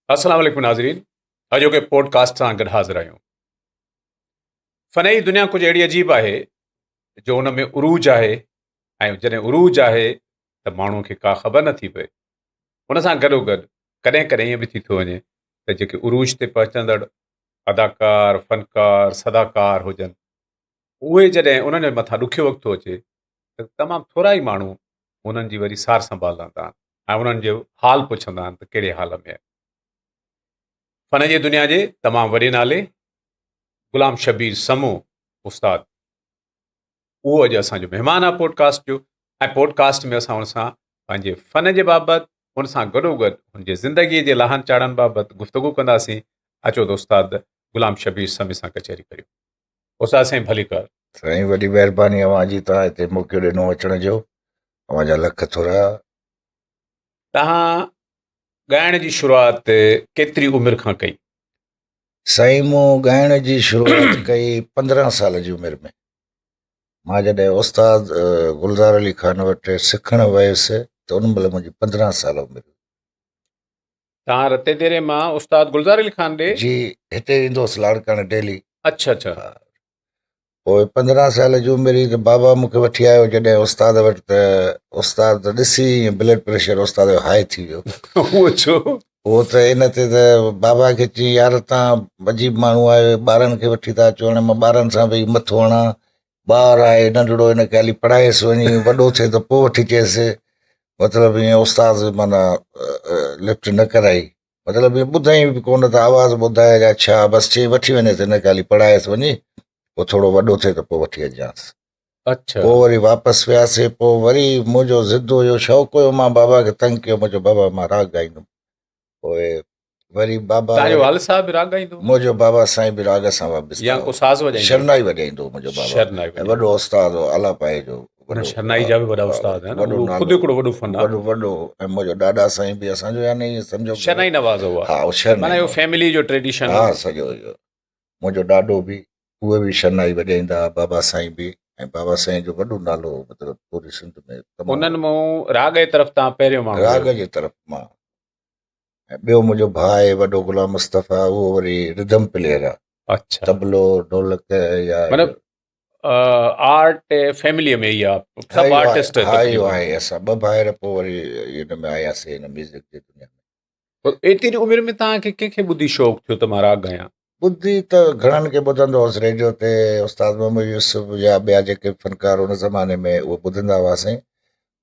अस्सलाम वालेकुम नाज़रीन। अॼोके पॉडकास्ट सां गॾु हाज़िर आहियूं। फ़न जी दुनिया कुझु अहिड़ी अजीब आहे जो उन में उरूज आहे ऐं जॾहिं उरूज आहे त माण्हूअ खे का ख़बर नथी पए। उन सां गॾोगॾु कॾहिं कॾहिं ईअं बि थी थो वञे त जेके उरूज ते पहुचंदड़ अदाकार, फ़नकार, सदाकार हुजनि, उहे जॾहिं उन्हनि जे मथां ॾुखियो वक़्तु थो अचे त तमामु थोरा ई माण्हू उन्हनि जी वरी सार संभाल रहंदा आहिनि ऐं उन्हनि जो हाल पुछंदा आहिनि त कहिड़े हाल में आहे। फ़न जी दुनिया जे तमामु वॾे नाले ग़ुलाम शबीर समूह उस्ताद, उहो अॼु असांजो महिमान आहे पॉडकास्ट जो। ऐं पॉडकास्ट में असां हुन सां पंहिंजे फ़न जे बाबति, हुन सां गॾोगॾु हुनजे ज़िंदगीअ जे लाहन चाढ़नि बाबति गुफ़्तगू कंदासीं। अचो त उस्ताद ग़ुलाम शबीर समी सां कचहरी करियूं। उस्ताद साईं भली कर। साईं वॾी महिरबानी अव्हां जी, तव्हां हिते मौक़ो ॾिनो अचण जो, अव्हां जा लख थोरा। तव्हां ॻाइण जी शुरूआति केतिरी उमिरि खां कई? साईं मूं ॻाइण जी शुरूआत कई 15 साल जी उमिरि में। मां जॾहिं उस्ताद गुलज़ार अली ख़ान वटि सिखणु वियुसि त उन महिल मुंहिंजी 15 साल उमिरि। तव्हां रते देरे मां उस्ताद गुलज़ार अली ख़ान ॾे? जी, हिते ईंदो हुउसि लाड़काणे डेली। अच्छा अच्छा। हा, पोइ 15 साल जी उमिरि त बाबा मूंखे वठी आयो जॾहिं उस्ताद वटि, त उस्ताद ॾिसी ब्लड प्रेशर उस्ताद जो हाई थी वियो। उहो छो? उहो त इन ते त बाबा खे चई, यार तव्हां अजीब माण्हू आहियो, ॿारनि खे वठी था अचो। हाणे मां ॿारनि सां वेही मथो हणां, ॿार आहे नंढड़ो, हिनखे हाली पढ़ाएसि वञी, वॾो थिए त पोइ वठी अचेसि। मतिलबु ईअं उस्ताद माना लिफ्ट न कराई, मतिलबु ईअं ॿुधाई बि कोन, त आवाज़ु ॿुधाए अच्छा बसि चई वठी वञे त हिनखे हाली पढ़ाएसि वञी, पोइ थोरो वॾो थिए त पोइ वठी अचिजांसि। अच्छा। पोइ वरी वापसि वियासीं। पोइ वरी मुंहिंजो ज़िद हुयो, शौक़ु हुयो, मां बाबा खे तंग कयो, मुंहिंजो बाबा मां राग ॻाईंदुमि। पोइ वरी बाबा, तव्हांजो वरी वालिद साहब बि राग ॻाईंदो मुंहिंजो बाबा साईं बि राग सां वाबस्ता या हो, को साज़ वॼाईंदो? शरनाई वॼाईंदो हो मुंहिंजो बाबा। शरनाई ऐं वॼाईंदो। वॾो उस्ताद हो आलापाए जो, न, वॾो शरनाई जा बि वॾा उस्ताद आहिनि, वॾो उहो ख़ुदि नालो, हिकिड़ो वॾो फन आहे। वॾो। ऐं मुंहिंजो ॾाॾा साईं बि असांजो, यानी सम्झो शरनाई नवाज़ हुआ। हा, उहो माना शरनाई इहो नवाज़। फैमिली जो ट्रेडिशन। हा, सॼो इहो मुंहिंजो ॾाॾो बि, उहे बि शरनाई वॼाईंदा हुआ, बाबा साईं बि। ऐं बाबा साईं जो वॾो नालो हो, मतिलबु पूरी सिंध में उन्हनि तमामु। मां राग जे तरफ़ तव्हां पहिरियों माण्हू राग हुयो? जे तरफ़ मां। ऐं ॿियो मुंहिंजो भाउ आहे वॾो ग़ुलाम मुस्तफ़ा, उहो वरी रिदम प्लेयर आहे, अच्छा। तबलो ढोलक या इहो। मतिलबु आर्ट फैमिलीअ में ई आहे, सभु आर्टिस्ट हा, इहो तक़रीबन। आहे। असां ॿ भाइर पोइ वरी हिन में आयासीं, हिन म्यूज़िक जी दुनिया में। एतिरी उमिरि में तव्हांखे कंहिंखे ॿुधी शौक़ु थियो त मां राग ॻायां? ॿुधी त घणनि खे ॿुधंदो हुउसि रेडियो ते, उस्ताद मोहम्मद यूसुफ या ॿिया जेके फ़नकार उन ज़माने में, उहे ॿुधंदा हुआसीं।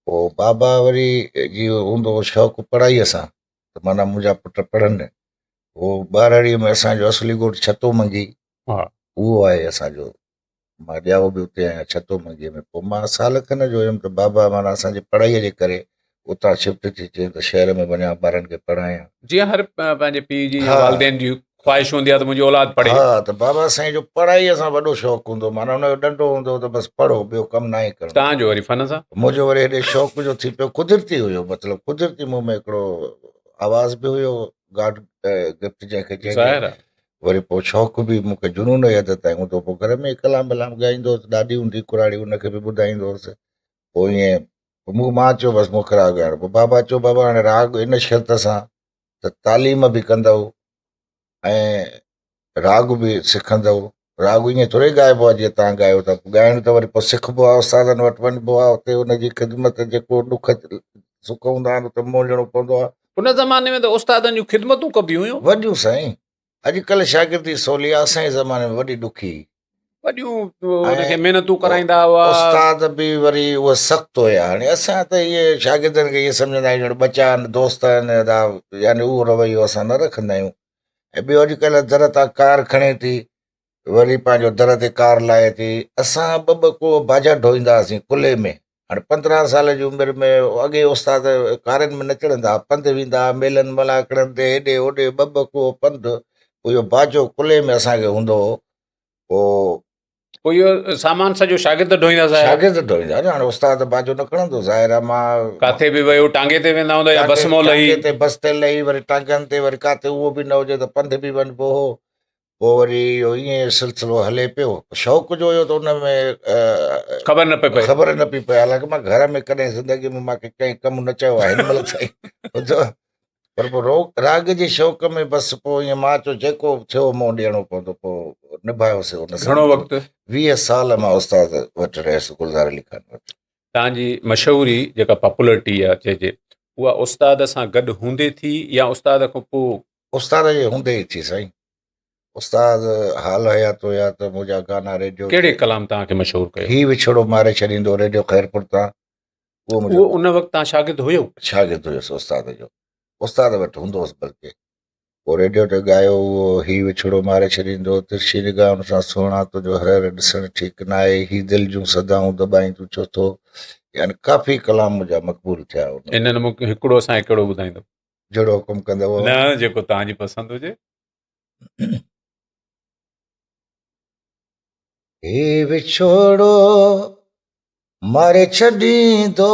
पोइ बाबा वरी जीअं हूंदो हो शौक़ु पढ़ाईअ सां, त माना मुंहिंजा पुट पढ़नि। उहो 12 में असांजो असली ॻोठु छतो मंगी, हा। उहो आहे असांजो। मां ॼाओ बि उते आहियां छतो मंगीअ में। पोइ मां साल खनि जो हुयुमि त बाबा माना असांजी पढ़ाईअ जे करे उतां शिफ्ट थी चई त शहर में वञा, ॿारनि खे पढ़ायां। जीअं हर पंहिंजे पीउ जी या हा वालदेन जी ख़्वाहिश हूंदी आहे त मुंहिंजी औलाद पढ़े। हा, त बाबा साईं जो पढ़ाईअ सां वॾो शौक़ु हूंदो, माना हुनजो ॾंडो हूंदो त बसि पढ़ो, ॿियो कमु न आहे करिणो। तव्हांजो वरी फन सां? मुंहिंजो वरी हेॾे शौक़ु जो थी पियो, कुदरती हुयो, मतिलबु कुदरती मूं में हिकिड़ो आवाज़ बि हुयो, गॉड गिफ्ट जंहिंखे चइजे। ज़ाहिर आहे। वरी पोइ शौक़ु बि मूंखे जुनून यद ताईं हूंदो। पोइ घर में कलाम वलाम ॻाईंदो हुउसि, ॾाढी हूंदी कुराड़ी, उनखे बि ॿुधाईंदो हुउसि। पोइ ईअं मां चयो बसि मूंखे राग ॻाइणो। पोइ बाबा चयो, बाबा हाणे राग इन शर्त सां त तालीम बि कंदव ऐं राग बि सिखंदव। राग ईअं थोरे ॻाइबो आहे जीअं तव्हां ॻायो था, ॻाइण त वरी पोइ सिखबो आहे, उस्तादनि वटि वञिबो आहे, उते हुनजी ख़िदमत, जेको ॾुख सुख हूंदा आहिनि उते मोलणो पवंदो आहे। उन ज़माने में त उस्तादनि जूं ख़िदमतूं कबियूं हुयूं। वॾियूं साईं, अॼुकल्ह शागिर्दी सवली आहे, असांजे ज़माने में वॾी ॾुखी। वॾियूं ऐं हुनखे महिनतूं कराईंदा हुआ। उस्ताद बि वरी उहे सख़्तु हुया। हाणे असां त इहे शागिर्दनि खे इहे सम्झंदा आहियूं ॼण ॿचा आहिनि, दोस्त आहिनि, यानी उहो रवैयो असां न रखंदा आहियूं। ऐं ॿियो अॼुकल्ह दर तां कार खणे थी, वरी पंहिंजो दर ते कार लाहे थी। असां ॿ को बाजा ढोईंदा हुआसीं कुल्हे में। हाणे 15 साल जी उमिरि में अॻे उस्ताद कारनि में न चढ़ंदा, पंधु वेंदा, मेलनि मलाकड़नि ते हेॾे होॾे ॿ को पंधु। पोइ इहो बाजो कुल्हे में असांखे हूंदो हो। पोइ पोइ इहो सामान सॼो शागिर्द ढोईंदा? ज़ाहिर शागिर्द ढोईंदा न, हाणे उस्ताद बाजो न खणंदो, ज़ाहिर आहे। मां काथे बि वियो टांगे ते वेंदा हूंदा या बस टांगे मां लही? टांगे ते, बस ते लही, वरी टांगनि ते, वरी काथे उहो बि न हुजे त पंधु बि वञिबो हो। पोइ वरी इहो ईअं सिलसिलो हले पियो। शौक़ु जो हुयो त हुन में ख़बर न पई पए। ख़बर न पई पए। हालांकि मां घर में कॾहिं ज़िंदगी में मूंखे कंहिं कमु न चयो आहे हिन महिल ताईं। पर पोइ राग जे शौक़ में बसि पोइ ईअं मां चयो जेको थियो मुंहुं ॾियणो पवंदो, पोइ निभायोसीं उन सां। घणो वक़्तु 20 साल मां उस्ताद वटि रहियुसि, गुलज़ार अली खान वटि। तव्हांजी मशहूरी जेका पॉपुलरिटी आहे चइजे, उहा उस्ताद सां गॾु हूंदे थी या उस्ताद खां पोइ? उस्ताद जे हूंदे ई थी साईं। उस्ताद हाल हयात हुया त मुंहिंजा गाना रेडियो कहिड़े ते कलाम तव्हांखे मशहूरु कयो? ही विछड़ो मारे छॾींदो रेडियो ख़ैरपुर तां, उहो मुंहिंजो उहो उन वक़्तु तव्हां शागिर्दु हुयो? शागिर्दु हुयुसि उस्ताद जो, उस्ताद वटि हूंदो हुउसि बल्कि। पोइ रेडियो ते ॻायो उहो ही विछड़ो मारे छॾींदो, तिरछी निगाह हुन सां सुहिणा तुंहिंजो हर हर ॾिसणु ठीकु न आहे, ही दिलि जूं सदाऊं दॿाई तूं छो थो। यानी काफ़ी कलाम मुंहिंजा मक़बूल थिया उन। इन्हनि मूंखे हिकिड़ो असां हिकिड़ो ॿुधाईंदो जहिड़ो हुकुम कंदव। न, जेको तव्हांजी पसंदि हुजे। हे विछोड़ो मारे छॾींदो,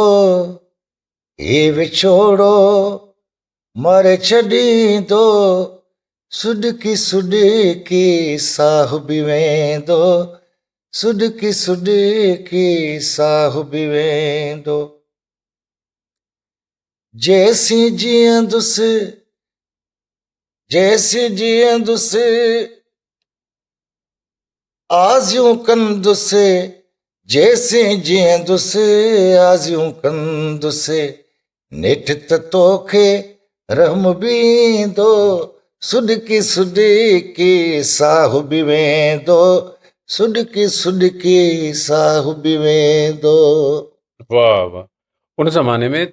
हे विछोड़ो मारे छॾींदो, सुॾकी सुॾकी साह बि वेंदो, सुॾकी सुॾकी साह बि वेंदो, जेसीं जीअंदुसि जेसीं जीअंदुसि आज़ियूं कंदुसि, जेसीं जीअंदुसि आज़ियूं कंदुसि, नेठि त तोखे रहम बि ईंदो, सुॾकी सुॾकी साह बि वेंदो, सुॾकी सुॾकी साह बि वेंदो। वाह वाह। उन ज़माने में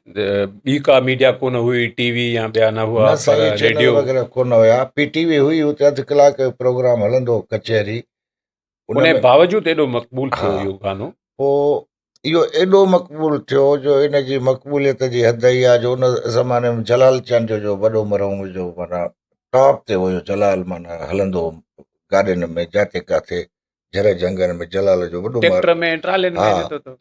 ॿी का मीडिया कोन हुई, टीवी या ॿिया न हुआ, न पर साईं चैनल रेडियो वग़ैरह कोन हुया। PTV हुई, उते 1/2 कलाक जो प्रोग्राम हलंदो कचहरी, उन उनमें बावजूदि एॾो मक़बूल थियो हा। इहो गानो। पोइ इहो एॾो मक़बूल थियो जो इन जी मक़बूलियत जी हद इहा आहे जो उन ज़माने में जलाल चंद जो वॾो मरहूम जो माना टॉप ते हुयो। जलाल माना हलंदो गाॾियुनि में जाते काथे जर जंगल में जलाल जो वॾो ट्रैक्टर में ट्रालियुनि में हा। वेंदो त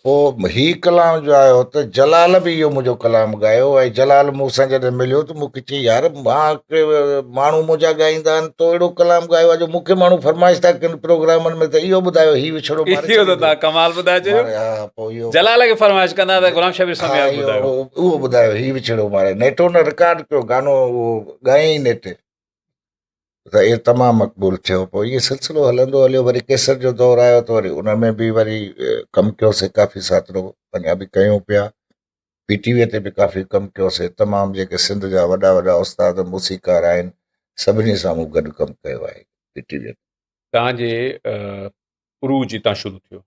पोइ ही कलाम जो आयो त जलाल बि इहो मुंहिंजो कलाम ॻायो, ऐं जलाल मूंसां जॾहिं मिलियो त मूंखे चई यार माण्हू मुंहिंजा ॻाईंदा आहिनि, तो अहिड़ो कलाम ॻायो आहे जो मूंखे माण्हू फरमाइश था कनि प्रोग्रामनि में, त इहो ॿुधायो ही विछड़ो मारे इहो त छॾींदो। तव्हां कमाल ॿुधाए चयो। हा, पोइ इहो जलाल खे फरमाइश कंदा त गुलाम शबीर हा समयाल इहो ॿुधायो। उहो ॿुधायो ही विछड़ो मारे। नेठि हुन रिकॉर्ड कयो गानो, उहो ॻायईं नेठि, त इहो तमामु मक़बूल थियो। पोइ इहो सिलसिलो हलंदो हलियो, वरी केसर जो दौरु आयो त वरी उन में बि वरी कमु कयोसीं, काफ़ी साथिरो पंजाबी कयूं पिया। PTV ते बि काफ़ी कमु कयोसीं। तमामु जेके सिंध जा वॾा वॾा उस्ताद मूसीकार आहिनि, सभिनी सां मूं गॾु कमु कयो आहे PTV ते। तव्हांजे उरूज हितां शुरू थियो,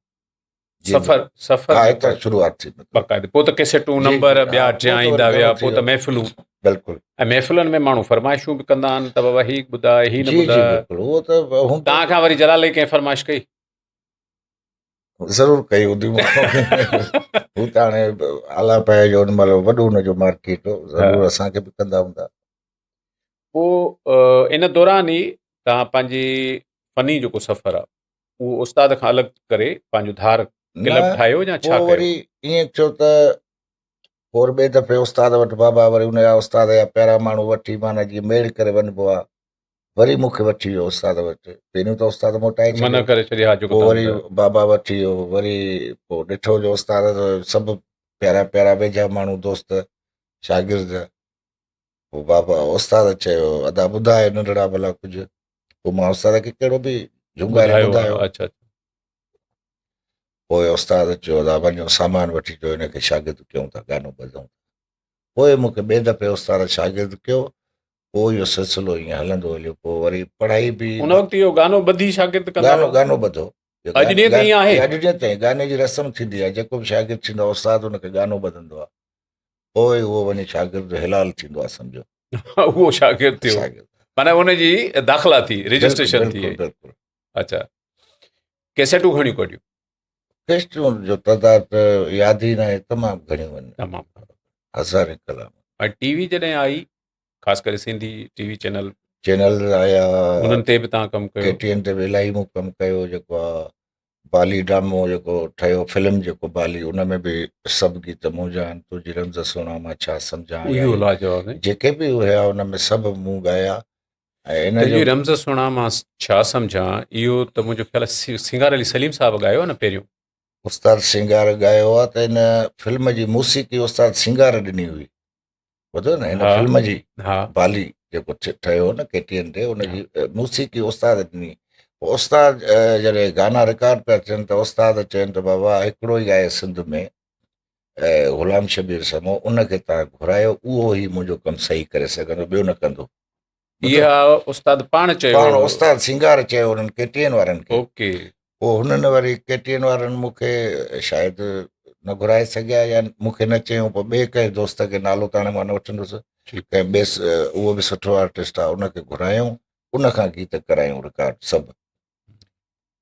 जी सफ़र सफ़र हा, जेको हितां शुरूआत थी। बाक़ाइदे, पोइ त कैसेटूं जी, नंबर जी, ॿिया हा, टियां पोइ त ईंदा वरी विया, घणो थी पोइ त वियो। महफ़िलूं, बिल्कुलु। ऐं महफ़िलुनि में माण्हू फरमाइशूं बि कंदा आहिनि त बाबा ही ॿुधाए, ही न जी, जी, ॿुधाए। बिल्कुलु। उहो त हूंदो तव्हां खां वरी जलाल कंहिं फरमाइश कई? ज़रूरु कई हूंदी मूंखां। हू त हाणे आला पाए जो ओॾी महिल वॾो हुनजो मार्केट हो, ज़रूरु असांखे बि कंदा हूंदा। पोइ इन दौरान ई तव्हां पंहिंजी फ़नी जेको सफ़र आहे उहो उस्ताद खां अलॻि करे पंहिंजो धार न, क्लब ठाहियो या छा पोइ कयो? वरी ईअं थियो त पोइ ॿिए दफ़े उस्ताद वटि बाबा, वरी उनजा उस्ताद जा पहिरियां माण्हू वठी, माना जीअं मेड़ करे वञिबो आहे, वरी मूंखे वठी वियो उस्ताद वटि। पहिरियों त उस्ताद मोटाए मना छॾियो, करे छॾिया जेको पोइ तव्हां वरी ॿुधायो। बाबा वठी वियो, वरी पोइ ॾिठो जो उस्ताद सभु प्यारा प्यारा वेझा माण्हू दोस्त शागिर्द। पोइ बाबा उस्ताद चयो अदा ॿुधाए नंढड़ा भला कुझु। पोइ मां उस्ताद खे कहिड़ो बि झुंगारे ॿुधायो। अच्छा। पोइ उस्ताद चयो अदा वञो सामान वठी अचो, हिनखे शागिर्द कयूं था, गानो ॿधूं। पोइ मूंखे ॿिए दफ़े उस्ताद शागिर्द कयो। पोइ इहो सिलसिलो ईअं हलंदो हलियो। पोइ वरी पढ़ाई बि उन वक़्तु इहो गानो ॿधी शागिर्द कंदा हुआ? गानो ॿधो। अॼु ॾींहं ताईं आहे? अॼु ॾींहं ताईं गाने जी रस्म थींदी आहे, जेको बि शागिर्द थींदो आहे उस्ताद हुनखे गानो ॿधंदो आहे, पोइ उहो वञी शागिर्द हिलाल थींदो आहे, सम्झो उहो शागिर्द थियो, शागिर्द। माना हुनजी दाख़िला थी, बिल्कुलु, रजिस्ट्रेशन थी। बिल्कुलु, बिल्कुलु। अच्छा, कैसेटूं घणियूं कढियूं? टेस्टूं जो तइदाद त यादि ई न आहे, तमामु घणियूं आहिनि, तमामु। हज़ारे कलाम। ऐं टीवी जॾहिं आई, ख़ासि करे सिंधी टीवी चैनल, चैनल आया, उन्हनि ते बि तव्हां कमु कयो? KTN ते बि इलाही मूं कमु कयो। जेको आहे बाली ड्रामो जेको ठहियो, फिल्म जेको बाली, उन में बि सभु गीत मुंहिंजा आहिनि। तुंहिंजी रमज़ सुहिणा मां छा सम्झां, इहो लाजवाब आहे। जेके बि हुया उन में सभु मूं ॻाया। ऐं इन तुंहिंजी जो रमज़ सुहिणा मां छा सम्झां, इहो त मुंहिंजो ख़्याल आहे सिंगार अली सलीम साहब ॻायो न पहिरियों? उस्ताद सिंगार ॻायो आहे, त इन फिल्म जी मूसीक़ी उस्ताद सिंगार ॾिनी हुई। ॿुधो न हिन हा फिल्म जी हा बाली जेको ठहियो हो न KTN ते हा उनजी मूसीक़ी उस्ताद ॾिनी। उस्ताद जॾहिं गाना रिकॉर्ड पिया थियनि त उस्ताद चवनि त बाबा हिकिड़ो ई आहे सिंध में ग़ुलाम शबीर समो उनखे तव्हां घुरायो, उहो ई मुंहिंजो कमु सही करे सघंदो, ॿियो न कंदो। ॿुधो इहा उस्ताद पाण चयो? पाण उस्ताद सिंगार चयो उन्हनि KTN वारनि खे। ओके। पोइ हुननि वरी KTN वारनि मूंखे शायदि न घुराए सघिया या मूंखे न चयूं, पोइ ॿिए कंहिं दोस्त खे नालो त हाणे मां न वठंदुसि, ठीकु। कंहिं ॿिए उहो बि सुठो आर्टिस्ट आहे, उनखे घुरायूं, उनखां गीत करायूं रिकॉर्ड सभु।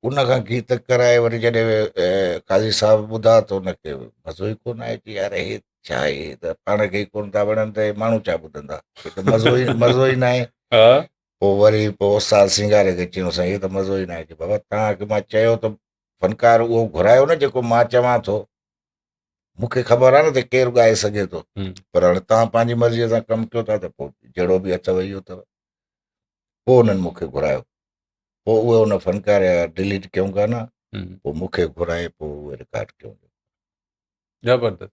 उनखां गीत कराए वरी जॾहिं काज़ी साहिबु ॿुधा त उनखे मज़ो ई कोन आहे कि यार हे छा आहे, त पाण खे ई कोन था वणनि त हे माण्हू छा ॿुधंदा, हे त मज़ो ई न आहे। हा पोइ वरी उस्ताद सिंगारे खे चयूं साईं हे त मज़ो ई न आहे कि बाबा तव्हांखे मां चयो त फनकार उहो घुरायो न जेको मां चवां थो, मूंखे ख़बर आहे न त केरु ॻाए सघे थो, पर हाणे तव्हां पंहिंजी मर्ज़ीअ सां कमु कयो था त पोइ जहिड़ो बि अथव इहो अथव। पोइ हुननि मूंखे घुरायो, पोइ उहे हुन फनकार जा डिलीट कयूं गाना, पोइ मूंखे घुराए पोइ उहे रिकॉर्ड कयूं। ज़बरदस्त।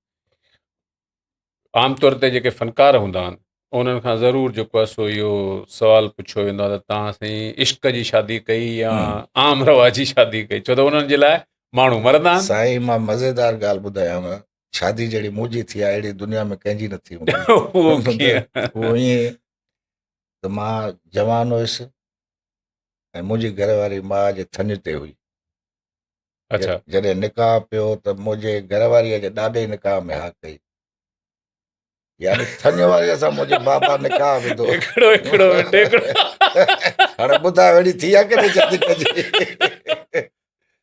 आमतौर ते जेके फनकार हूंदा आहिनि उन्हनि खां ज़रूरु जेको आहे सो इहो सुवालु पुछियो वेंदो आहे त तव्हां साईं इश्क जी शादी कई या आम रवाजी शादी कई, छो त उन्हनि जे लाइ माण्हू मरंदा आहिनि। साईं मां मज़ेदार ॻाल्हि ॿुधायांव, शादी जहिड़ी मुंहिंजी थी आहे अहिड़ी दुनिया में कंहिंजी न थी हूंदी। उहो कीअं? उहो ईअं त मां जवान हुयुसि ऐं मुंहिंजी घरवारी माउ जे थञ ते हुई। अच्छा। जॾहिं निकाह पियो त मुंहिंजे घरवारीअ जे ॾाॾे निकाह में हा कई, यानी थञ वारीअ सां मुंहिंजे बाबा निकाह विधो। हिकिड़ो मिंट हाणे ॿुधाए वेड़ी थी आहे कि न जल्दी कजे।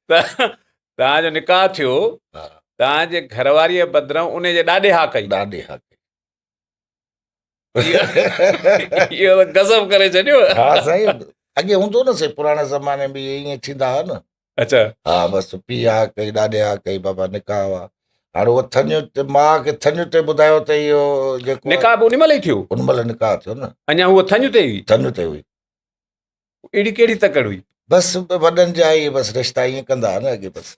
तव्हांजो निकाह थियो, तव्हांजे घरवारीअ बदिरां उन जे ॾाॾे हा कई? ॾाॾे हा कई। इहो त गज़ब करे छॾियो। हा साईं, अॻे हूंदो न साईं पुराणे ज़माने में ईअं थींदा हुआ न। अच्छा। हा बसि पीउ हा कई, ॾाॾे हा कई, बाबा निकाह हुआ। हाणे उहो थञ ते माउ खे थञ ते ॿुधायो त इहो जेको निकाह बि उन महिल ई थियो? उन महिल निकाह थियो न। अञा उहो थञ ते हुई? थञ ते हुई। एड़ी कहिड़ी तकड़ हुई? बसि वॾनि जा ई बसि रिश्ता ईअं कंदा हुआ न अॻे। बसि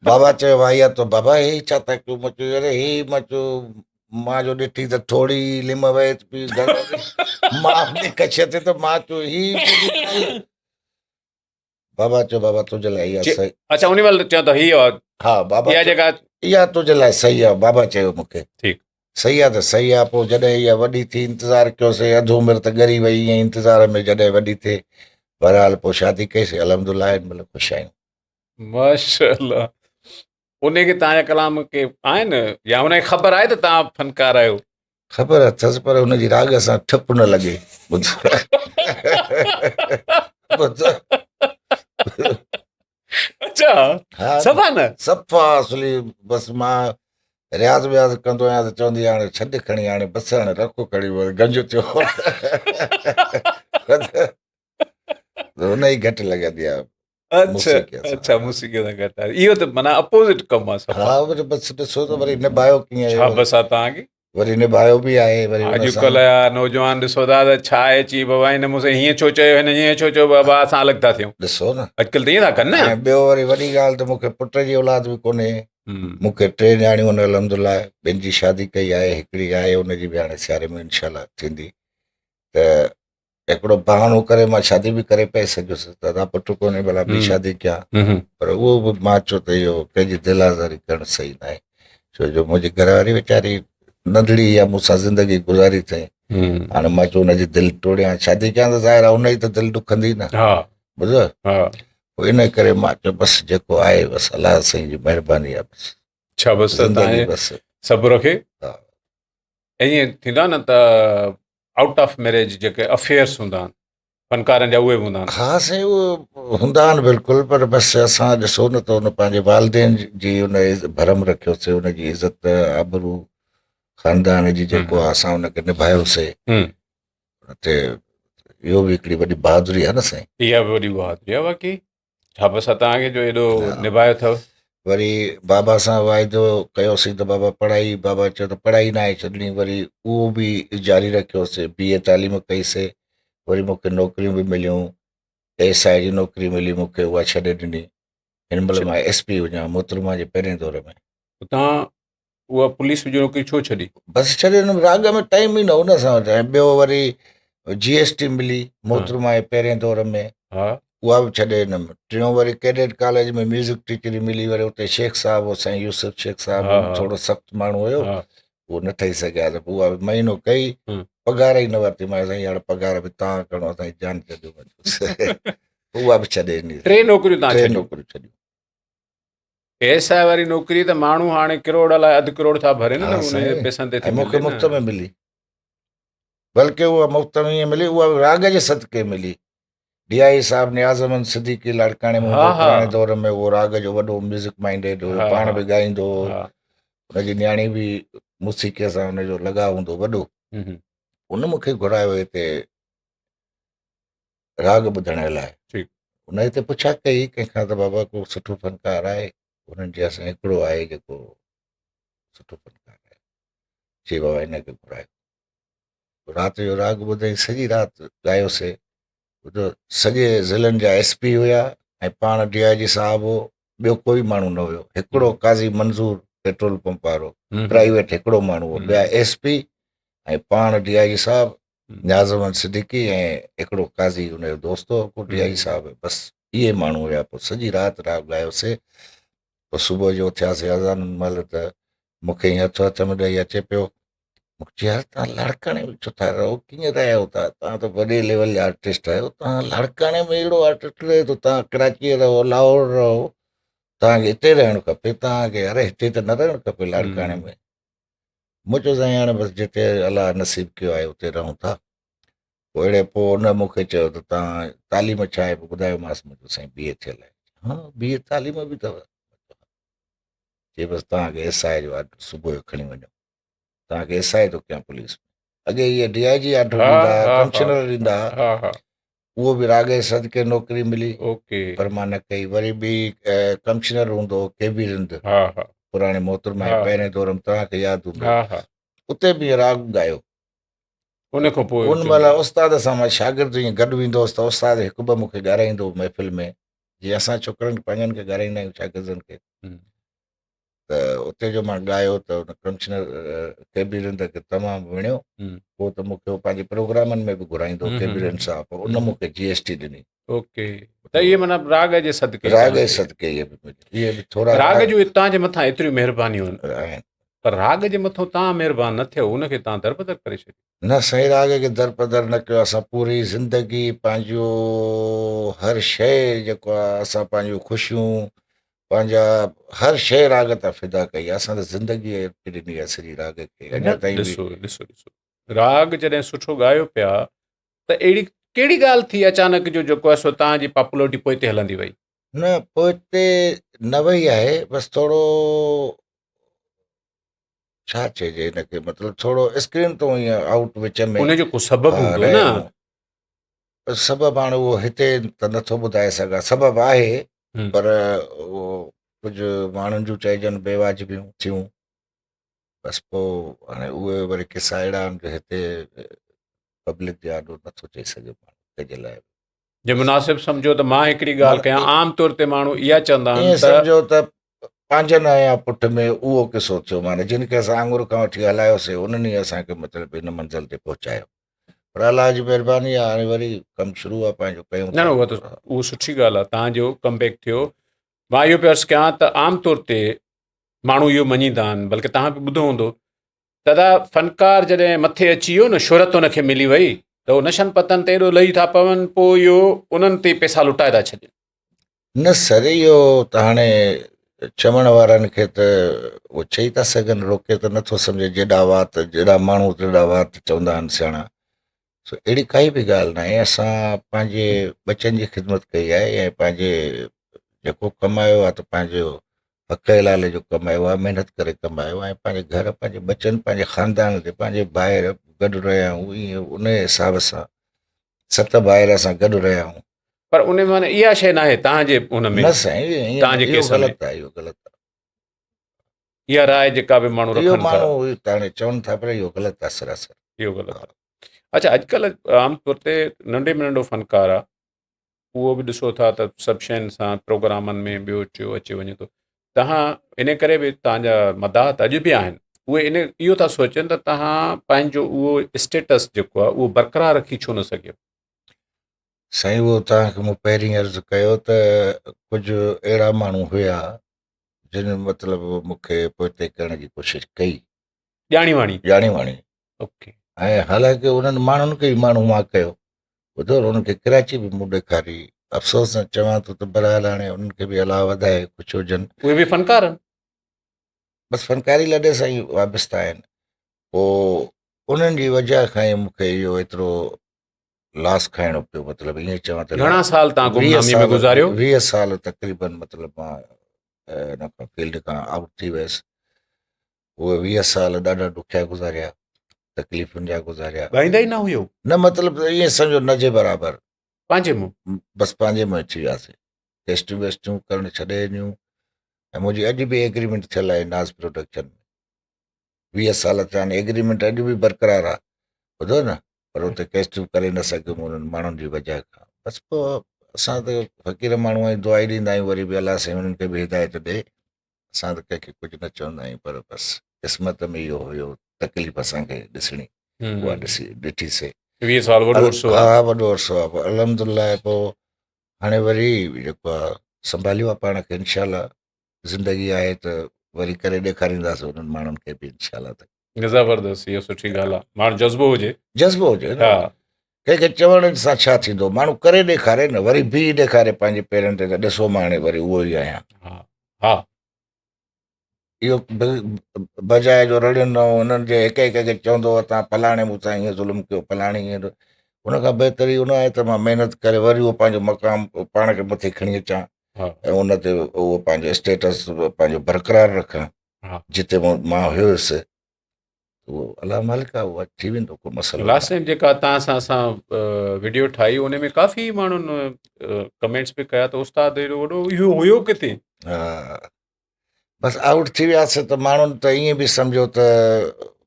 बाबा चयो भाई या तो बाबा हे छा था कयो? मां चयो अरे हे मां चयो मां जो ॾिठी त थोरी लिम वहे पई मां कछ ते त मां चयो ही बाबा चयो बाबा तुंहिंजे लाइ इहा सही। अच्छा उन महिल चयो त हीअ हा बाबा इहा जॻह इहा तुंहिंजे लाइ सही आहे, बाबा चयो मूंखे। ठीकु। सही आहे त सही आहे। पोइ जॾहिं इहा वॾी थी इंतज़ारु कयोसीं, अधु उमिरि त ॻरी वई, ईअं इंतज़ार में जॾहिं वॾी थिए बहरहाल पोइ शादी कईसीं, अल्हम्दुलिल्लाह हिन महिल ख़ुशि आहियूं। माशाअल्लाह। उनखे तव्हांजा कलाम के आहिनि या उनखे ख़बर आहे त तव्हां फनकार आहियो? ख़बर अथसि पर हुनजी राग सां ठप न लॻे। अच्छा सफ़ा न? सफ़ा असली। बसि मां रियाज़ व्याज़ कंदो आहियां त चवंदी हाणे छॾु खणी, हाणे बसि हाणे रखो खणी गंज थियो। हुन ई घटि लॻंदी आहे। अच्छा मूसीक़ी सां घटि आहे। इहो त माना अपोज़िट कमु आहे सफ़ा। हा वरी बसि ॾिसो त वरी निभायो कीअं छा बसि आहे तव्हांखे? वरी निभायो बि आहे। वरी अॼुकल्ह जा नौजवान ॾिसो था त छा आहे चई बाबा हिन मूंसां हीअं छो चयो, हिन हीअं छो चयो, बाबा असां अलॻि था थियूं। ॾिसो न अॼुकल्ह त ईअं था कनि न। ऐं ॿियो वरी वॾी ॻाल्हि त मूंखे पुट जी औलाद बि कोन्हे। मूंखे 3 न्याणियूं आहिनि अल्हम्दुलिल्लाह। ॿिनि जी शादी कई आहे, हिकिड़ी आहे हुनजी बि हाणे सियारे में इंशाल्लाह थींदी। त हिकिड़ो बहानो करे मां शादी बि करे पए सघियुसि, दादा पुट कोन्हे भला ॿी शादी कयां, पर उहो बि मां चयो त इहो कंहिंजी दिलि आज़ारी करणु सही न आहे। छो जो मुंहिंजी घरवारी वीचारी नंढड़ी आहे, मूंसां ज़िंदगी गुज़ारी अथई। हाणे मां चयो हुनजी दिलि तोड़ियां, शादी कयां त ज़ाहिर आहे हुन जी त दिलि ॾुखंदी न। ॿुधो पोइ इन करे मां चयो बसि जेको आहे बसि अलाह साईं जी महिरबानी आहे। बसि छा बसि ज़िंदगी बसि सब्र खे। हा ईअं थींदो आहे न त आउट ऑफ मैरिज जेके अफेयर्स हूंदा आहिनि फनकारनि जा उहे बि हूंदा आहिनि। हा साईं उहे हूंदा आहिनि बिल्कुलु, पर बसि असां ॾिसो न त हुन पंहिंजे वालदेन जी हुन भरम रखियोसीं, हुनजी इज़त आबरू ख़ानदान जी जेको आहे असां हुनखे निभायोसीं। त इहो बि हिकिड़ी वॾी बहादुरी आहे न साईं। इहा बि वॾी बहादुरी आहे वाकई। छा बसि तव्हांखे जो एॾो निभायो अथव। वरी बाबा सां वाइदो कयोसीं त बाबा पढ़ाई, बाबा चयो त पढ़ाई न आहे छॾणी, वरी उहो बि जारी रखियोसीं। BA तालीम कईसीं, वरी मूंखे नौकरियूं बि मिलियूं। SI जी नौकिरी मिली मूंखे, उहा छॾे ॾिनी। हिन महिल मां SP हुजां मोहतरमा जे पहिरें दौर में। तव्हां उहा पुलिस जो नौकिरी छो छॾी? बसि छॾे ॾिनमि, राग में टाइम ई न हो न असां वटि। ऐं ॿियो वरी GST मिली मोहतरमा जे पहिरें दौर में, हा उहा बि छॾे ॾिनमि। टियों वरी कैडेट कॉलेज में म्यूज़िक टीचरी मिली, वरी उते शेख साहिबु हो, साईं यूसुफ शेख साहिबु, हा उहो हा थोरो सख़्तु माण्हू हुयो, हा उहो न ठही सघिया, त पोइ उहा बि महीनो कई, हम्म। पघार ई न वरिती। मां साईं हाणे पघार बि तव्हां खणो, असांजी जान कढियो। उहा बि छॾे ॾिनी, 3 नौकिरियूं तव्हां 3 छॾियूं। नौकरियूं छॾियूं। एसआई वारी नौकिरी त माण्हू हाणे करोड़ अलाए अधु करोड़ था भरनि न, हा उन जे साईं, पैसनि ते ऐं थी मूंखे मिले मुफ़्त में न। मिली, बल्कि उहा मुफ़्त में ईअं मिली, उहा बि राग जे सदके मिली। DI साहिबु नियाज़मन सिद्दीकी लाड़काणे में हा हूंदो हा पुराणे दौर में, उहो राग जो वॾो म्यूज़िक माइंडेड हुयो, हा पाण हा बि ॻाईंदो हो, हा हुनजी न्याणी बि मूसीक़ीअ सां हुनजो लॻाउ हूंदो वॾो। हम्म, उन मूंखे घुरायो हिते राग ॿुधण लाइ। ठीकु। हुन हिते पुछा कई कंहिंखां, त बाबा को सुठो फनकार आहे? हुननि चयो असां हिकिड़ो आहे जेको सुठो फनकार आहे, चई बाबा हिनखे घुरायो। राति जो राग ॿुधई, सॼी राति ॻायोसीं। ॿुधो, सॼे ज़िलनि जा SP हुया, ऐं पाण DIG साहिबु हो, ॿियो कोई माण्हू न हुयो। हिकिड़ो काज़ी मंज़ूर पेट्रोल पंप वारो, प्राइवेट हिकिड़ो माण्हू हो, ॿिया SP ऐं पाण DIG साहिबु, नियाज़मन सिद्दीकी, ऐं हिकिड़ो काज़ी हुनजो दोस्त हो को DIG साहिबु। बसि इहे माण्हू हुया। पोइ सॼी राति राग ॻायोसीं। पोइ सुबुह जो उथियासीं अज़ान महिल, त मूंखे ईअं हथ में ॾेई अचे पियो। मूंखे चयो यार तव्हां लाड़काणे में छो था रहो, कीअं रहिया हो तव्हां त वॾे लेवल जा आर्टिस्ट आहियो, तव्हां लाड़काणे में अहिड़ो आर्टिस्ट रहे थो, तव्हां कराचीअ रहो, लाहौर रहो, तव्हांखे हिते रहणु खपे, तव्हांखे अरे हिते त न रहणु खपे लाड़काणे में। मूं चयो साईं हाणे बसि जिते अलाह नसीबु कयो आहे उते रहूं था। पोइ अहिड़े पोइ हुन मूंखे चयो त तव्हां तालीम छा आहे, पोइ ॿुधायोमांसि। मुंहिंजो साईं BA थियल आहे। हा BA तालीम बि अथव? चई बसि तव्हांखे SI जो ऑर्डर सुबुह जो खणी वञो, तव्हांखे SI थो कयां पुलिस में। अॻे इहे DIG ऑर्डर हा ॾींदा हुआ, हा हा कमिश्नर ॾींदा हुआ, हा हा उहो बि राग जे सदके नौकिरी मिली, ओके पर मां न कई। वरी ॿी कमिश्नर हूंदो हो KB रिंद, हा हा पुराणे मोहतरमा जे हा पहिरें दौर में, तव्हांखे यादि हूंदो, हा हा उते बि राग ॻायो। उन खां पोइ उन महिल उस्ताद सां मां शागिर्द ईअं गॾु वेंदो हुउसि, त उस्ताद हिकु ॿ मूंखे ॻाराईंदो हो महफ़िल में, जीअं असां छोकिरनि पंहिंजनि खे ॻाराईंदा आहियूं शागिर्दनि खे। त उते जो मां ॻायो त हुन कमिश्नर KB रिंद खे तमामु वणियो। पोइ त मूंखे उहो पंहिंजे प्रोग्रामनि में बि घुराईंदो KB रिंद साहिबु, उन मूंखे GST ॾिनी। ओके, त इहे माना राग जे सदके राग जे तव्हांखे। सदके इहे बि मिली, इहे बि थोरा राग जूं तव्हां जे मथां एतिरियूं महिरबानियूं आहिनि, आहिनि। पर राग जे मथां तव्हां महिरबानी न थियो, उनखे तव्हां दरबदर करे छॾियो। न साईं, राग खे दरपदर न कयो। असां पूरी ज़िंदगी पंहिंजो हर शइ जेको आहे, असां पंहिंजूं ख़ुशियूं, पंहिंजा हर शइ राग तां फिदा कई आहे। असां त ज़िंदगी ॾिनी आहे सॼी राग खे, न अञा ताईं बि। ॾिसो ॾिसो ॾिसो, राग जॾहिं सुठो ॻायो पिया, त अहिड़ी कहिड़ी ॻाल्हि थी अचानक जो जेको आहे सो तव्हांजी पॉपुलरिटी पोइ ते हलंदी वई? न पोइ हिते न वई आहे, बसि थोरो छा चइजे हिनखे, मतिलबु थोरो स्क्रीन तो ईअं आउट विच में। उनजो को सबबु हा हूंदो न? रहियमि। सबबु हाणे उहो हिते त नथो ॿुधाए सघां, सबबु आहे, पर उहो कुझु माण्हुनि जूं चइजनि बेवाजिबियूं थियूं। बसि पोइ हाणे उहे वरी किसा अहिड़ा आहिनि जो हिते पब्लिक जे आॾो नथो चई सघे माण्हू कंहिंजे लाइ। जे मुनासिबु सम्झो त मां हिकिड़ी ॻाल्हि कयां, आम तौर ते माण्हू इहा चवंदा आहिनि ईअं त सम्झो त पंहिंजनि या पुट में उहो किसो थियो, माने जिन खे असां आङुर खां वठी हलायोसीं उन्हनि ई असांखे मतिलबु हिन मंज़िल ते पहुचायो। पर अलाह जी महिरबानी आहे, हाणे वरी कमु शुरू आहे पंहिंजो, कयूं न न, था। उहो सुठी ॻाल्हि आहे तव्हांजो कमबैक थियो। मां इहो पियो अर्ज़ु कयां त आम तौर ते माण्हू इहो मञींदा आहिनि, बल्कि तव्हां बि ॿुधो हूंदो, दादा फ़नकार जॾहिं मथे अची वियो न, शोहरत हुनखे मिली वई, त उहो नशनि पतनि ते एॾो लही था पवनि, पोइ इहो उन्हनि ते पैसा लुटाए था छॾनि। न सर, इहो त हाणे चवण वारनि खे त उहो चई था सघनि, रोके त नथो सम्झे। जेॾा वात जेॾा माण्हू तेॾा वात, चवंदा आहिनि सियाणा। सो अहिड़ी काई बि ॻाल्हि न आहे। असां पंहिंजे बचनि जी ख़िदमत कई आहे, ऐं पंहिंजे जेको कमायो आहे त पंहिंजो हक़ हलाल जो कमायो आहे, महिनत करे कमायो आहे, ऐं पंहिंजे घर, पंहिंजे बचनि, पंहिंजे ख़ानदान ते, पंहिंजे ॿाहिरि गॾु रहिया आहियूं। ईअं उन हिसाब सां 7 ॿाहिरि असां गॾु रहिया आहियूं। पर उन माना इहा शइ न आहे तव्हांजे उन में, न साईं, ईअं तव्हांजे इहो केस में ग़लति आहे, इहो ग़लति इहा राय जेका बि माण्हू आहे। इहो रखनि था, माण्हू हाणे चवनि था पर इहो ग़लति आहे सरासर। इहो ग़लति आहे। अच्छा, अॼुकल्ह आम तौर ते नंढे में नंढो फ़नकार आहे, उहो बि ॾिसो था त सभु शयुनि सां प्रोग्रामनि में ॿियो टियों अची वञे थो। तव्हां इन करे बि तव्हांजा मदाहत अॼु बि आहिनि, उहे इहो था सोचनि त तव्हां पंहिंजो उहो स्टेटस जेको आहे उहो बरक़रार रखी छो न सघियो? साईं उहो तव्हांखे मूं पहिरीं अर्ज़ु कयो त कुझु अहिड़ा माण्हू हुया जिन मतिलबु मूंखे पोइते करण जी कोशिशि कई, ॼाणी वाणी। ॼाणी वाणी। ओके। ऐं हालांकि उन्हनि माण्हुनि खे ई माण्हू मां कयो, ॿुधो उन्हनि खे कराची बि मूं ॾेखारी। अफ़सोस सां चवां थो त बहरहाल हाणे उन्हनि खे बि अलाह वधाए कुझु हुजनि, उहे बि फनकार आहिनि। बसि फनकारी लॾे सां ई वाबस्ता आहिनि। पोइ उन्हनि जी वजह खां ई मूंखे इहो एतिरो लॉस खाइणो पियो, मतिलबु ईअं चवां त घणा साल तव्हां 20 गुमनामी में साल गुज़ारियो? 20 साल तक़रीबन मतिलबु मां हिन खां फील्ड खां आउट थी वियुसि। उहे 20 साल ॾाढा ॾुखिया गुज़ारिया, तकलीफ़ुनि जा गुज़ारिया। ॻाईंदा ई न हुयो न मतिलबु ईअं सम्झो न जे बराबरि, पंहिंजे मुंहुं? बसि पंहिंजे में अची वियासीं, टेस्टियूं वेस्टियूं करणु छॾे ॾिनियूं। ऐं मुंहिंजी अॼु बि एग्रीमेंट थियल आहे नाज़ प्रोडक्शन में, 20 साल थिया आहिनि, एग्रीमेंट अॼु बि बरक़रार आहे, ॿुधो न। पर उते टेस्टियूं करे न सघियुमि उन्हनि माण्हुनि जी वजह खां। बसि पोइ असां त फ़क़ीर माण्हू आहियूं, दुआई ॾींदा आहियूं, वरी बि अलाह साईं उन्हनि खे बि हिदायत ॾे। असां त कंहिंखे कुझु न चवंदा आहियूं, पर बसि क़िस्मत में इहो हुयो, तकलीफ़ असांखे ॾिसणी, उहा ॾिठीसीं। 20 साल वॾो अर्सो हा आहे। वॾो अर्सो आहे। पोइ अल्हम्दुलिल्लाह पोइ हाणे वरी जेको आहे संभालियो आहे पाण खे, इनशा ज़िंदगी आहे त वरी करे ॾेखारींदासीं उन्हनि माण्हुनि खे बि इनशा। त ज़बरदस्त, इहो सुठी ॻाल्हि आहे, माण्हू जज़्बो हुजे। जज़्बो हुजे हा। न, कंहिंखे चवण सां छा थींदो, माण्हू करे ॾेखारे न, वरी बीह ॾेखारे पंहिंजे पेरनि ते, त ॾिसो मां हाणे वरी उहो ई आहियां। हा। हा। इहो बजाए जो रड़ियुनि न हुननि जे हिक हिक खे चवंदो तव्हां फलाणे मूंसां ईअं ज़ुल्म कयो, फलाणे ईअं, उन खां बहितर इहो न आहे त मां महिनत करे वरी उहो पंहिंजो मक़ाम पाण खे मथे खणी अचां हा। ऐं उन ते उहो पंहिंजो स्टेटस पंहिंजो बरक़रार रखां। हा। जिते मां हुयुसि उहो अलाह मालिक आहे, उहा थी वेंदो, को मसइलो न लास्ट आहे। टाइम जेका तव्हां सां असां वीडियो ठाही उन में काफ़ी माण्हुनि कमेंट्स बि कया त उस्ताद एॾो वॾो इहो हुयो किथे? हा, बसि आउट थी वियासीं त माण्हुनि त ईअं बि सम्झो त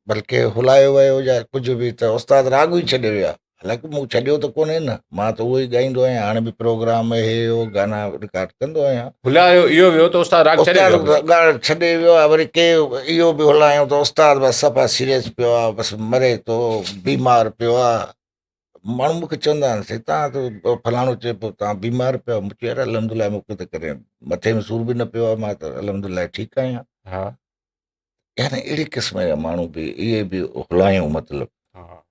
बल्कि हुलायो वियो या कुझु बि, त उस्ताद राॻु ई छॾे विया। हालांकि मूं छॾियो त कोन्हे न, मां त उहो ई ॻाईंदो आहियां, हाणे बि प्रोग्राम हे हो गाना रिकॉर्ड कंदो आहियां। हुलायो इहो वियो त उस्ताद राग छॾे उस्ताद वियो हुयो? ॻाइणु छॾे वियो आहे, वरी के इहो बि हलायूं त उस्ताद बसि सफ़ा सीरियस पियो आहे, बसि मरे थो, बीमार पियो आहे। माण्हू मूंखे चवंदा आहिनि साईं तव्हां त फलाणो चए पियो तव्हां बीमार पियो, मूंखे यार अल्हम्दुलिल्लाह मूंखे त करे मथे में सूर बि न पियो आहे, मां त अल्हम्दुलिल्लाह ठीकु आहियां। हा। यानी अहिड़े क़िस्म जा माण्हू बि इहे बि हुलायूं मतिलबु। हा।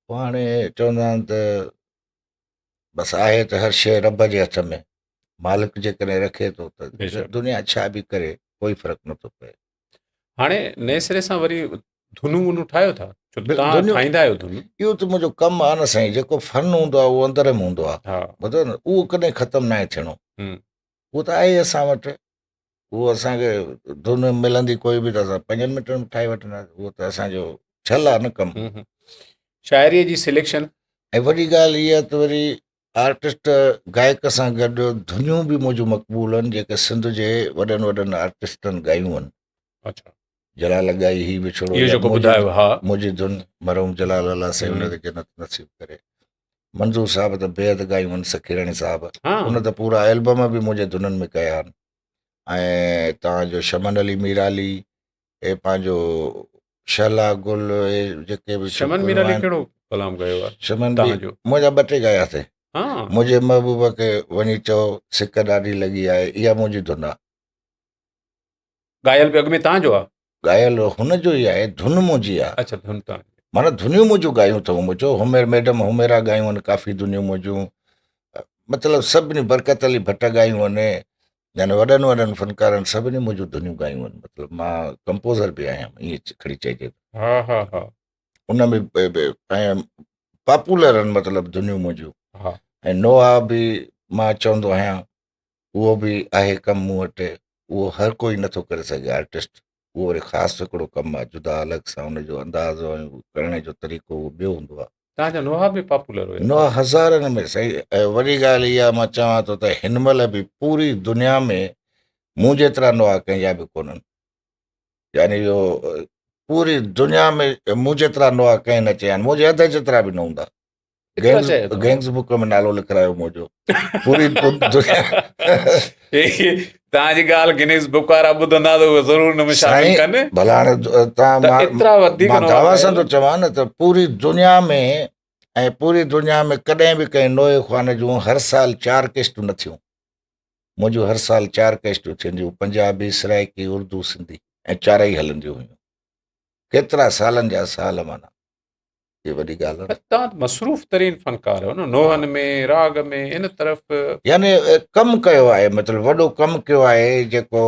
पोइ हाणे चवंदा आहिनि त बसि आहे त हर शइ रब जे हथ में, मालिक जेकॾहिं रखे थो त बेशक। दुनिया छा बि करे कोई फ़र्क़ु नथो पए। हाणे नए सिरे सां वरी धुनूं वुनूं ठाहियो था, छो तव्हां दुनिया ठाहींदा आहियो धुनूं? इहो त मुंहिंजो कमु आहे न साईं, जेको फन हूंदो आहे उहो अंदर में हूंदो आहे, हा। ॿुधो न, उहो कॾहिं ख़तमु न आहे थियणो। हम्म। उहो त आहे असां वटि, उहो असांखे धुन मिलंदी कोई बि त असां 5 मिंटनि में ठाहे वठंदासीं, उहो त असांजो छल आहे न कमु। शाइरीअ जी सिलेक्शन? ऐं वॾी ॻाल्हि इहा त वरी आर्टिस्ट गायक सां गॾु धुनियूं बि मुंहिंजूं मक़बूल आहिनि, जेके सिंध जे वॾनि वॾनि आर्टिस्टनि ॻायूं आहिनि। अच्छा। जलाल ॻाई ही विछड़ो, इहो या जेको ॿुधायो, हा। मुंहिंजी धुन मरहूम जलाल अला साईं हुनखे जन्नत नसीब करे। मंज़ूर साहब त बेहद ॻायूं आहिनि, सखीराणी साहब, हा। उन त पूरा एल्बम बि मुंहिंजे धुननि में कया आहिनि। ऐं तव्हांजो शमन अली मीराली, ऐं पंहिंजो शला गुल, हे जेके बि शमन छोकिरियूं मीराली आहिनि। कहिड़ो कलाम कयो आहे शमन बि तव्हांजो? मुंहिंजा 2 टे ॻायासीं। हा। मुंहिंजे महबूब खे वञी चओ सिक ॾाढी लॻी आहे, इहा मुंहिंजी धुन आहे। गायल बि अॻु में तव्हांजो आहे? ॻायल हुनजो ई आहे, धुन मुंहिंजी आहे। अच्छा, धुन तव्हांजी। माना धुनियूं मुंहिंजूं ॻायूं अथव, मुंहिंजो हुमेर मैडम हुमेरा ॻायूं आहिनि, काफ़ी धुनियूं मुंहिंजूं, मतिलबु सभिनी बरकत अली भट्ट ॻायूं आहिनि, यानी वॾनि वॾनि फनकारनि सभिनी मुंहिंजूं धुनियूं ॻायूं आहिनि। मतिलबु मां कंपोज़र बि आहियां, ईअं खणी चइजे। हा। हा। हा। उन में ऐं पॉपुलर आहिनि मतिलबु धुनियूं मुंहिंजूं। हा। ऐं नोआ बि मां चवंदो आहियां, उहो बि आहे कमु मूं वटि, उहो हर कोई नथो करे सघे आर्टिस्ट, उहो वरी ख़ासि हिकिड़ो कमु आहे, जुदा अलॻि सां हुनजो अंदाज़ो ऐं करण जो तरीक़ो उहो ॿियो हूंदो आहे। तव्हांजा नोहा बि पॉपुलर हुया? नोआ हज़ारनि में सही। ऐं वॾी ॻाल्हि इहा मां चवां थो त हिन महिल बि पूरी दुनिया में मूं जेतिरा नोआ कंहिंजा बि कोन्हनि, यानी इहो पूरी दुनिया में मूं जेतिरा नोआ कंहिं न चया आहिनि, मुंहिंजे अध जेतिरा बि न हूंदा। एतिरा चए थो। गैंग्स बुक में नालो लिखायो मुंहिंजो पूरी दुनिया तव्हांजी ॻाल्हि गिनीस बुक वारा ॿुधंदा त उहे ज़रूर हुन में शामिल साईं कनि। भला हाणे त एतिरा वधीक मां दावा सां थो नॉवेल चवां न त पूरी दुनिया में ऐं पूरी दुनिया में कॾहिं बि कंहिं नोए ख़्वान जूं हर साल 4 किश्तूं न थियूं। मुंहिंजूं हर साल 4 किश्तूं थींदियूं, पंजाबी, सराइकी, उर्दू, सिंधी, ऐं चारई हलंदियूं हुयूं। केतिरा सालनि जा साल माना, ये वॾी ॻाल्हि आहे। तव्हां मसरूफ़ तरीन फनकार आहियो न, नोहनि में, राग में, इन तरफ़। यानी कमु कयो आहे, मतिलबु वॾो कमु कयो आहे जेको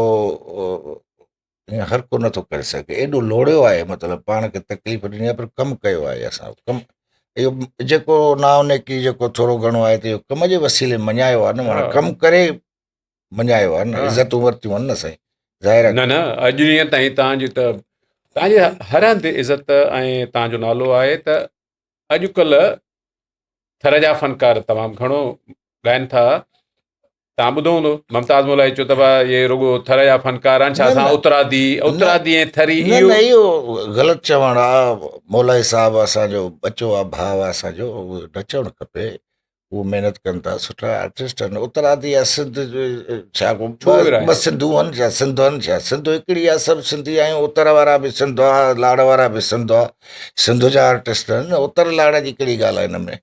हीअं हर को नथो करे सघे। एॾो लोड़ियो आहे, मतिलबु पाण खे तकलीफ़ ॾिनी आहे, पर कमु कयो आहे असां। कमु इहो जेको नाउने की जेको थोरो घणो आहे त इहो कम जे वसीले मञायो आहे न, माना कमु करे मञायो आहे न, इज़तूं वरितियूं आहिनि न साईं, ज़ाहिर आहे। न अॼु ॾींहं ताईं तव्हांजी हर हंधि इज़त ऐं तव्हांजो नालो आहे। त अॼुकल्ह थर जा फनकार तमामु घणो ॻाइनि था। तव्हां ॿुधो हूंदो मुमताज़ मौलाई चयो त इहे रुॻो थर जा फनकार आहिनि, छा असां उतरादी ऐं थरी न इहो ग़लति चवणु आहे। मौलाई साहिबु असांजो बचो आहे, भाउ आहे असांजो, उहो न चवणु खपे। उहो महिनत कनि था, सुठा आर्टिस्ट आहिनि। उतरादी आहे, सिंध छा ॿ सिंधू आहिनि छा, सिंध आहिनि छा, सिंध हिकिड़ी आहे, सभु सिंधी आहियूं। उतर वारा बि सिंध आहे, लाड़ वारा बि सिंध आहे, सिंध जा आर्टिस्ट आहिनि। उतर लाड़ जी कहिड़ी ॻाल्हि आहे हिन में।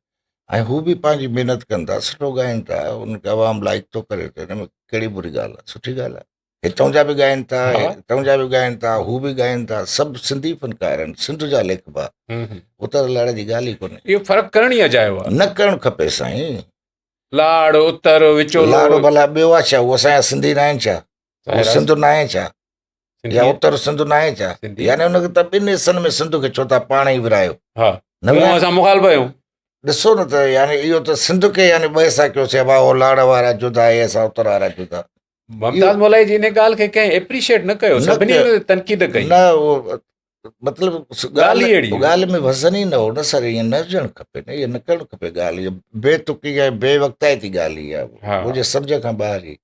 ऐं हू बि पंहिंजी महिनत कनि था, सुठो ॻाइनि था, उनखे आवाम लाइक थो करे, त हिन में कहिड़ी बुरी ॻाल्हि आहे, सुठी ॻाल्हि आहे। हितां जा बि ॻाइनि था, हितां जा बि ॻाइनि था, हू बि ॻाइनि था, सभु सिंधी फनकार आहिनि, सिंध जा लेखबा। उतर लाड़ जी ॻाल्हि ई कोन्हे। इहो फ़र्क़ु करण ई अजायो आहे, न करणु खपे साईं। लाड़ उतर विचोलो, लाड़ो भला ॿियो आहे छा, उहो असांजा सिंधी न आहिनि छा, उहो सिंध न आहे छा, या उत्तर सिंध न आहे छा? यानी हुनखे त ॿिनि हिसनि में सिंध खे छो था पाण ई विरायो। असां मुखालिफ़ आहियूं। ॾिसो न त, यानी इहो त सिंध खे यानी ॿ हिसा कयोसीं, भाउ लाड़ वारा जुदा आहे, असां उतर वारा जुदा। मुमताज़ मौलाई जी इन ॻाल्हि खे कंहिं एप्रिशिएट न कयो, सभिनी तनक़ीद कई। न उहो मतिलबु ॻाल्हि में वज़न ई न हो न सर, ईअं न हुजणु खपे न, इहो न करणु खपे ॻाल्हि। इहा बेतुकी ऐं बेवक़्ताइती ॻाल्हि ई आहे, मुंहिंजे सम्झ खां ॿाहिरि ई।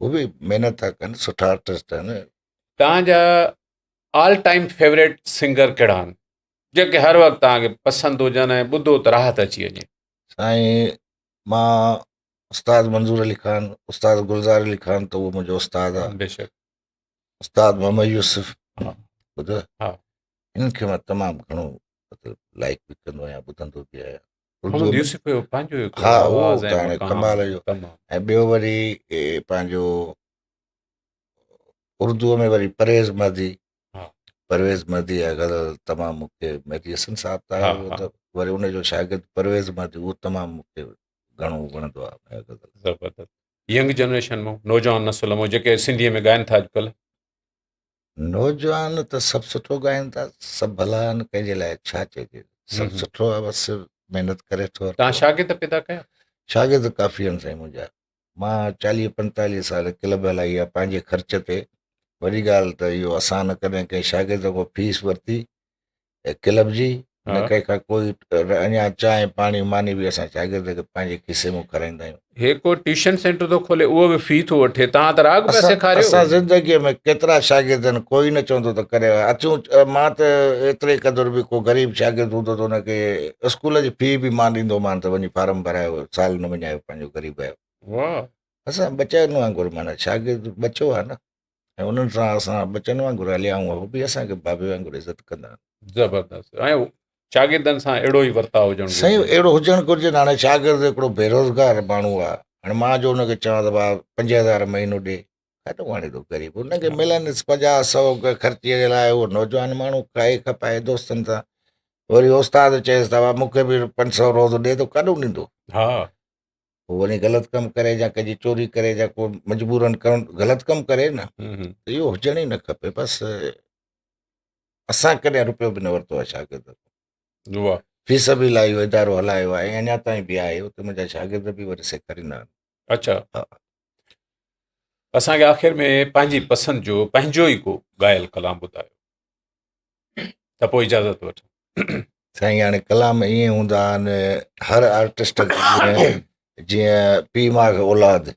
उहे बि महिनत था कनि, सुठा आर्टिस्ट आहिनि। तव्हांजा ऑल टाइम फेवरेट सिंगर कहिड़ा आहिनि, जेके हर वक़्तु तव्हांखे पसंदि हुजनि ऐं ॿुधो त राहत अची वञे? साईं मां उस्ताद मंज़ूर अली ख़ान, उस्ताद गुलज़ार अली ख़ान, त उहो मुंहिंजो उस्ताद आहे। बेशक। उस्ताद मोहम्मद यूसुफ, ॿुधो, हिननि खे मां तमामु घणो मतिलबु लाइक बि कंदो आहियां, ॿुधंदो बि आहियां। हा उहो त हाणे कमाल जो। ऐं ॿियो वरी पंहिंजो उर्दूअ में वरी परवेज़ महदी आहे ग़ज़ल, तमामु मूंखे मेहदी हसन साहिबु आहे उहो, त वरी उनजो शागिर्दु परवेज़ महदी, उहो तमामु मूंखे घणो वणंदो आहे ग़ज़ल। ज़बरदस्त। यंग जनरेशन में, नौजवान नस्ल में जेके सिंधीअ में ॻाइनि था अॼुकल्ह? नौजवान त सभु सुठो ॻाइनि था, सभु भला आहिनि, कंहिंजे लाइ छा चइजे, सभु सुठो आहे, बसि महिनत करे थो। तव्हां शागिर्द पैदा कया? शागिर्द काफ़ी आहिनि साईं मुंहिंजा। मां 40-45 साल क्लब हलाई आहे पंहिंजे ख़र्च ते। वॾी ॻाल्हि त इहो असां न कॾहिं कंहिं शागिर्द खां फीस वरिती क्लब जी, न कंहिंखां कोई अञा चांहि पाणी मानी बि असां शागिर्द खे पंहिंजे खीसे में कराईंदा आहियूं। हे को ट्यूशन सेंटर थो खोले, उहो बि फी थो वठे, तव्हां त राग पिया सेखारियो। असां ज़िंदगीअ में केतिरा शागिर्द आहिनि, कोई न चवंदो त करे अचूं। मां त एतिरे क़दुरु बि को ग़रीब शागिर्द हूंदो त हुनखे स्कूल जी फी बि मां ॾींदोमान, त वञी फार्म भरायो, साल न वञायो, पंहिंजो ग़रीब आयो। असां बचनि वांगुरु, माना शागिर्द बचो आहे न, ऐं उन्हनि सां असां बचनि वांगुरु हलिया आहियूं, उहो बि असांखे बाबे वांगुरु इज़त कंदा आहिनि। ज़बरदस्त। ऐं शागिर्दनि सां अहिड़ो ई वर्ताव हुजणु साईं, अहिड़ो हुजणु घुरिजे। हाणे शागिर्द हिकिड़ो बेरोज़गार माण्हू आहे, हाणे मां जो हुनखे चवां त भाउ 5000 महीनो ॾे, काॾो वणे थो ग़रीब, हुनखे मिलनि 50-100 ख़र्चीअ जे लाइ, उहो नौजवान माण्हू खाए खपाए दोस्तनि सां। वरी उस्ताद चएसि त भाउ मूंखे बि 500 रोज़ ॾे, त काॾो ॾींदो? पोइ वञी ग़लति कमु करे, या कंहिंजी चोरी करे, या को मजबूरनि ग़लति कमु करे न, त इहो हुजणु ई न खपे। बसि असां कॾहिं रुपयो बि न वरितो आहे शागिर्द, फीस बि लाही, इदारो हलायो आहे, ऐं अञा ताईं बि आहे, उते मुंहिंजा शागिर्द बि वरी सेखारींदा आहिनि। अच्छा। असांखे आख़िर में पंहिंजी पसंदि जो पंहिंजो ई को ॻायल कलाम ॿुधायो, त पोइ इजाज़त वठो। साईं हाणे कलाम ईअं हूंदा आहिनि, हर आर्टिस्ट जीअं पीउ माउ खे औलाद,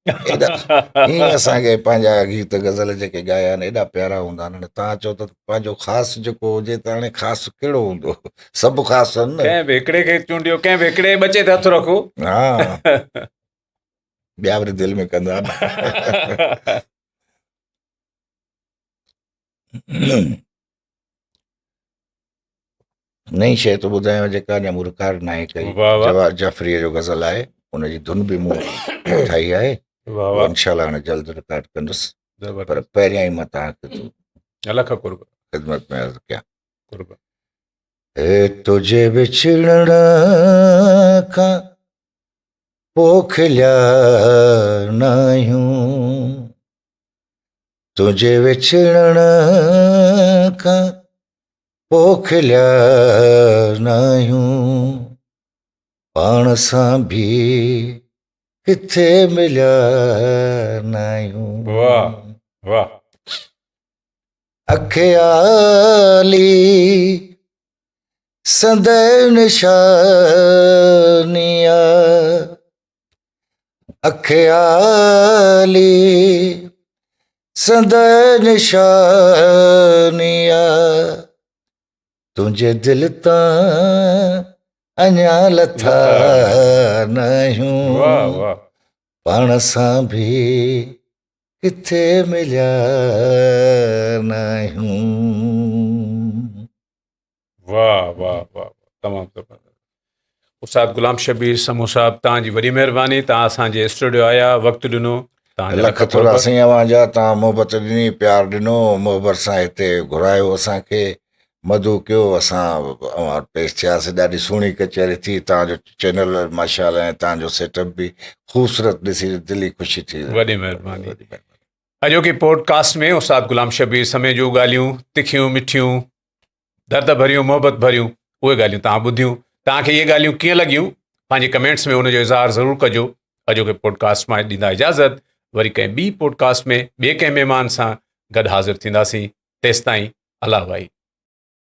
एॾा ईअं असांखे पंहिंजा गीत गज़ल जेके ॻाया आहिनि एॾा प्यारा हूंदा आहिनि। हाणे तव्हां चओ त पंहिंजो ख़ासि जेको हुजे त हाणे ख़ासि कहिड़ो हूंदो, सभु ख़ासि आहिनि न। कंहिं बि हिकिड़े खे चूंडियो, कंहिं बि हिकिड़े बचे ते हथु रखो। हा, ॿिया वरी दिलि में कंदा न। नई शइ थो ॿुधायांव जेका अञा मूं रिकॉर्ड न आहे कई। वाह वाह जवाहर जाफ़रीअ जो गज़ल आहे, उनजी धुन बि मूं ठाही आहे। वाह उहो वाह, इंशाल्लाह हाणे जल्द रिकॉर्ड कंदुसि। पर ज़बरदस्त, पहिरियां ई मां तव्हांखे लख कुर्ब ख़िदमत में अर्ज़ु कयां। कुर्ब। तुझे विछड़ण खां पोखिलिया न आहियूं, तुझे विछड़ण खां पोखिलिया न आहियूं, पाण सां बि किथे मिलिया न आहियूं। वाह वाह, अखियाली संदर निशानिया, अखियाली संदर निशानिया, तुंहिंजे दिल तां अञा लथा न वाह आहियूं, वाह, पाण सां बि किथे मिलिया न आहियूं। वाह वाह वाह, तमामु ज़बरदस्त। उस्ताद गुलाम शबीर समूह साहब, तव्हांजी वॾी महिरबानी, तव्हां असांजे स्टूडियो आया, वक़्तु ॾिनो, तव्हांजा लख लख थोरा कुर्ब। साईं अवांजा, तव्हां मोहबत ॾिनी, प्यार ॾिनो, मोहबत सां हिते घुरायो असांखे, मधु कयो, असां अवां पेश थियासीं। ॾाढी सुहिणी कचहरी थी, तव्हांजो चैनल माशाअल्लाह ऐं तव्हांजो सेटअप बि ख़ूबसूरत ॾिसी दिली ख़ुशी थी। वॾी महिरबानी। अॼोकी पॉडकास्ट में उस्ताद गुलाम शबीर समय जूं ॻाल्हियूं, तिखियूं मिठियूं, दर्द भरियूं, मोहबत भरियूं, उहे ॻाल्हियूं तव्हां ॿुधियूं। तव्हांखे इहे ॻाल्हियूं कीअं लॻियूं, पंहिंजे कमेंट्स में उनजो इज़हार ज़रूरु कजो। अॼोके पॉडकास्ट मां ॾींदा इजाज़त, वरी कंहिं ॿी पॉडकास्ट में ॿिए कंहिं महिमान सां गॾु हाज़िर थींदासीं। तेसिताईं अला भाई।